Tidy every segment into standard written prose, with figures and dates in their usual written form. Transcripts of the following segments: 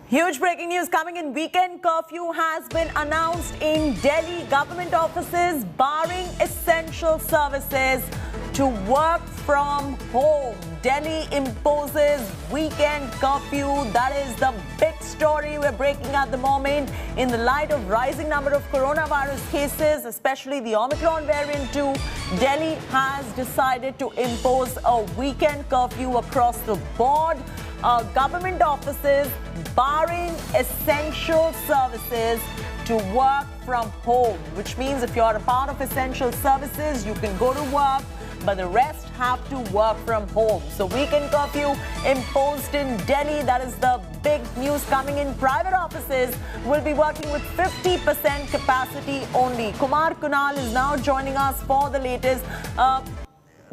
Huge breaking news coming in. Weekend curfew has been announced in Delhi. Government offices barring essential services to work from home. Delhi imposes weekend curfew. That is the big story we're breaking at the moment. In the light of rising number of coronavirus cases, especially the Omicron variant too, Delhi has decided to impose a weekend curfew across the board. Government offices barring essential services to work from home, which means if you're a part of essential services, you can go to work, but the rest have to work from home. So weekend curfew imposed in Delhi. That is the big news coming in. Private offices will be working with 50% capacity only. Kumar Kunal is now joining us for the latest.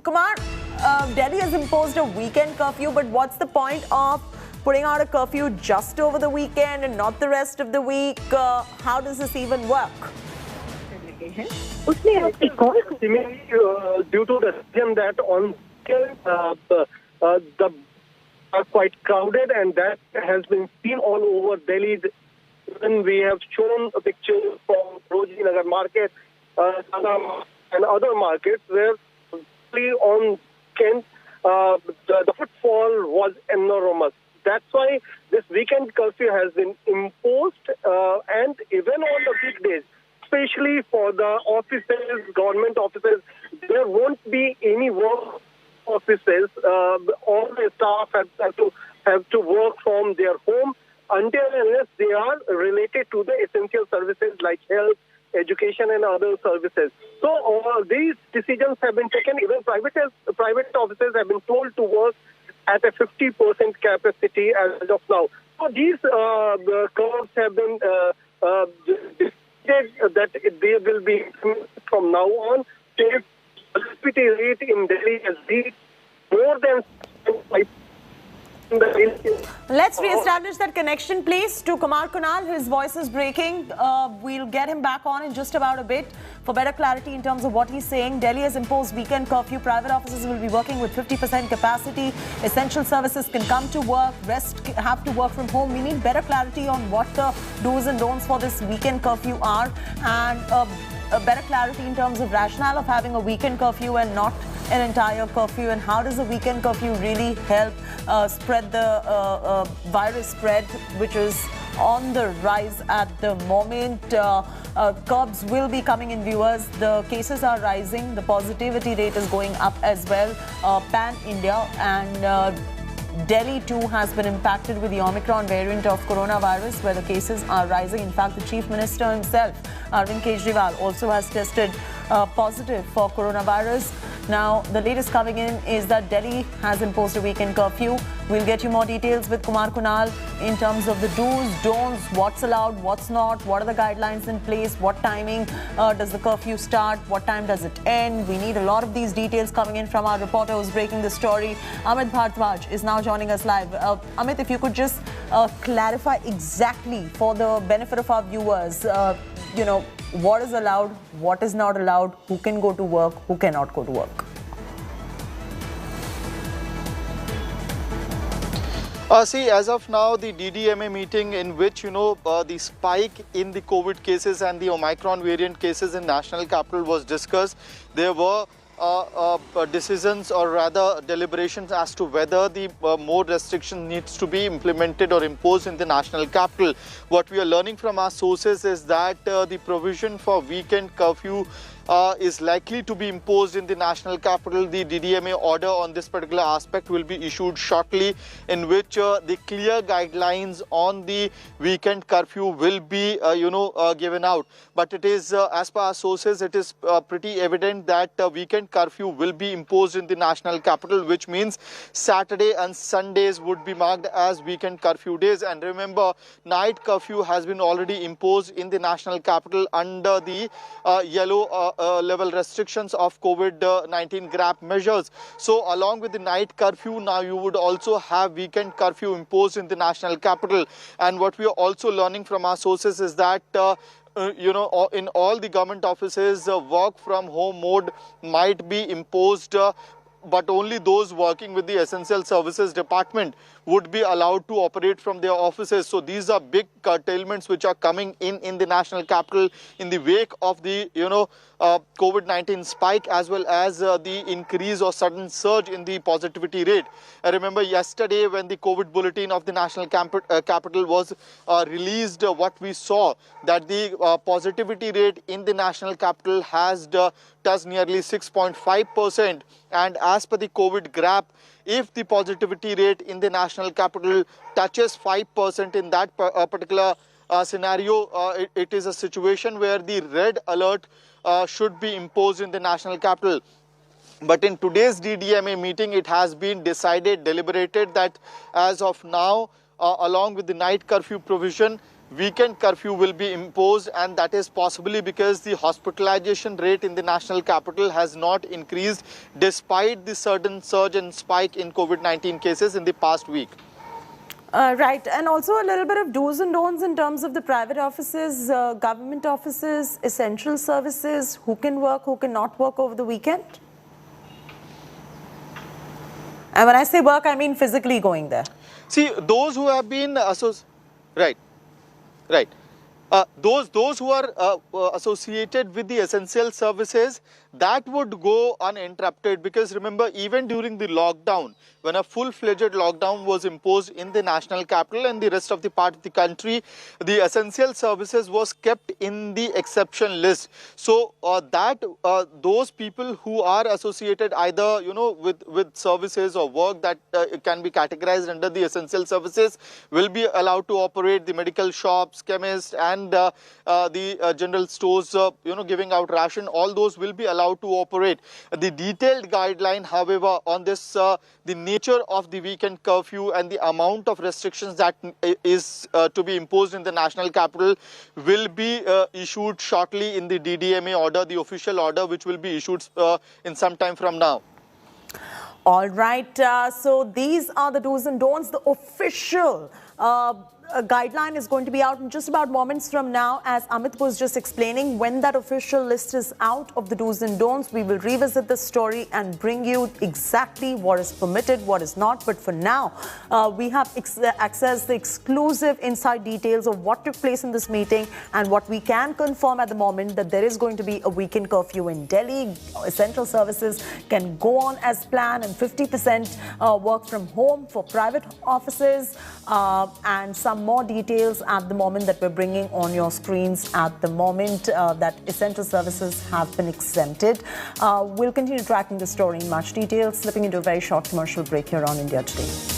Kumar, Delhi has imposed a weekend curfew, but what's the point of putting out a curfew just over the weekend and not the rest of the week? How does this even work? Due to the decision that on the are quite crowded, and that has been seen all over Delhi. When we have shown a picture from Roji Nagar market and other markets where on Kent, the footfall was enormous. That's why this weekend curfew has been imposed, and even on the weekdays, especially for the offices, government offices, there won't be any work offices. All the staff have to work from their home until and unless they are related to the essential services like health, education and other services. So these decisions have been taken. Even private offices have been told to work at a 50% capacity as of now. So these curves have been decided that they will be from now on. The hospitality rate in Delhi has reached more than 5%. Let's re-establish that connection, please, to Kumar Kunal. His voice is breaking. We'll get him back on in just about a bit for better clarity in terms of what he's saying. Delhi has imposed weekend curfew. Private offices will be working with 50% capacity. Essential services can come to work. Rest have to work from home. We need better clarity on what the do's and don'ts for this weekend curfew are, and a better clarity in terms of rationale of having a weekend curfew and not an entire curfew, and how does the weekend curfew really help spread the virus spread, which is on the rise at the moment. Curbs will be coming in, viewers. The cases are rising. The positivity rate is going up as well, pan-India, and Delhi too has been impacted with the Omicron variant of coronavirus, where the cases are rising. In fact, the Chief Minister himself, Arvind Kejriwal, also has tested positive for coronavirus. Now, the latest coming in is that Delhi has imposed a weekend curfew. We'll get you more details with Kumar Kunal in terms of the do's, don'ts, what's allowed, what's not, what are the guidelines in place, what timing does the curfew start, what time does it end. We need a lot of these details coming in from our reporter who's breaking the story. Amit Bhardwaj is now joining us live. Amit, if you could just clarify exactly for the benefit of our viewers, what is allowed, what is not allowed, who can go to work, who cannot go to work. See, as of now, the DDMA meeting in which, the spike in the COVID cases and the Omicron variant cases in National Capital was discussed. There were decisions, or rather deliberations, as to whether the more restriction needs to be implemented or imposed in the National Capital. What we are learning from our sources is that the provision for weekend curfew is likely to be imposed in the National Capital. The DDMA order on this particular aspect will be issued shortly, in which the clear guidelines on the weekend curfew will be given out. But it is, as per our sources, it is pretty evident that weekend curfew will be imposed in the National Capital, which means Saturday and Sundays would be marked as weekend curfew days. And remember, night curfew has been already imposed in the National Capital under the yellow level restrictions of COVID-19 grab measures. So along with the night curfew, now you would also have weekend curfew imposed in the National Capital. And what we are also learning from our sources is that in all the government offices, work from home mode might be imposed but only those working with the Essential Services Department would be allowed to operate from their offices. So these are big curtailments which are coming in the national capital in the wake of the, COVID-19 spike, as well as the increase or sudden surge in the positivity rate. I remember yesterday when the COVID bulletin of the national capital was released, what we saw that the positivity rate in the national capital has touched nearly 6.5%. And as per the COVID graph, if the positivity rate in the national capital touches 5% in that particular scenario, it is a situation where the red alert should be imposed in the national capital. But in today's DDMA meeting, it has been decided, deliberated that as of now, along with the night curfew provision, weekend curfew will be imposed, and that is possibly because the hospitalization rate in the national capital has not increased despite the sudden surge and spike in COVID-19 cases in the past week. Right, and also a little bit of do's and don'ts in terms of the private offices, government offices, essential services, who can work, who cannot work over the weekend. And when I say work, I mean physically going there. See, those who have been right. Those who are associated with the essential services, that would go uninterrupted, because remember, even during the lockdown, when a full-fledged lockdown was imposed in the national capital and the rest of the part of the country, the essential services was kept in the exception list. So those people who are associated either with services or work that can be categorized under the essential services will be allowed to operate. The medical shops, chemists, and the general stores, giving out ration, all those will be allowed to operate. The detailed guideline, however, on this, the nature of the weekend curfew and the amount of restrictions that is to be imposed in the national capital will be issued shortly in the DDMA order, the official order, which will be issued in some time from now. All right, so these are the do's and don'ts. The official guideline is going to be out in just about moments from now, as Amit was just explaining. When that official list is out of the do's and don'ts, we will revisit the story and bring you exactly what is permitted, what is not. But for now, we have accessed the exclusive inside details of what took place in this meeting, and what we can confirm at the moment, that there is going to be a weekend curfew in Delhi. Essential services can go on as planned, and 50% work from home for private offices, and some more details at the moment that we're bringing on your screens at the moment, that essential services have been exempted. We'll continue tracking the story in much detail, slipping into a very short commercial break here on India Today.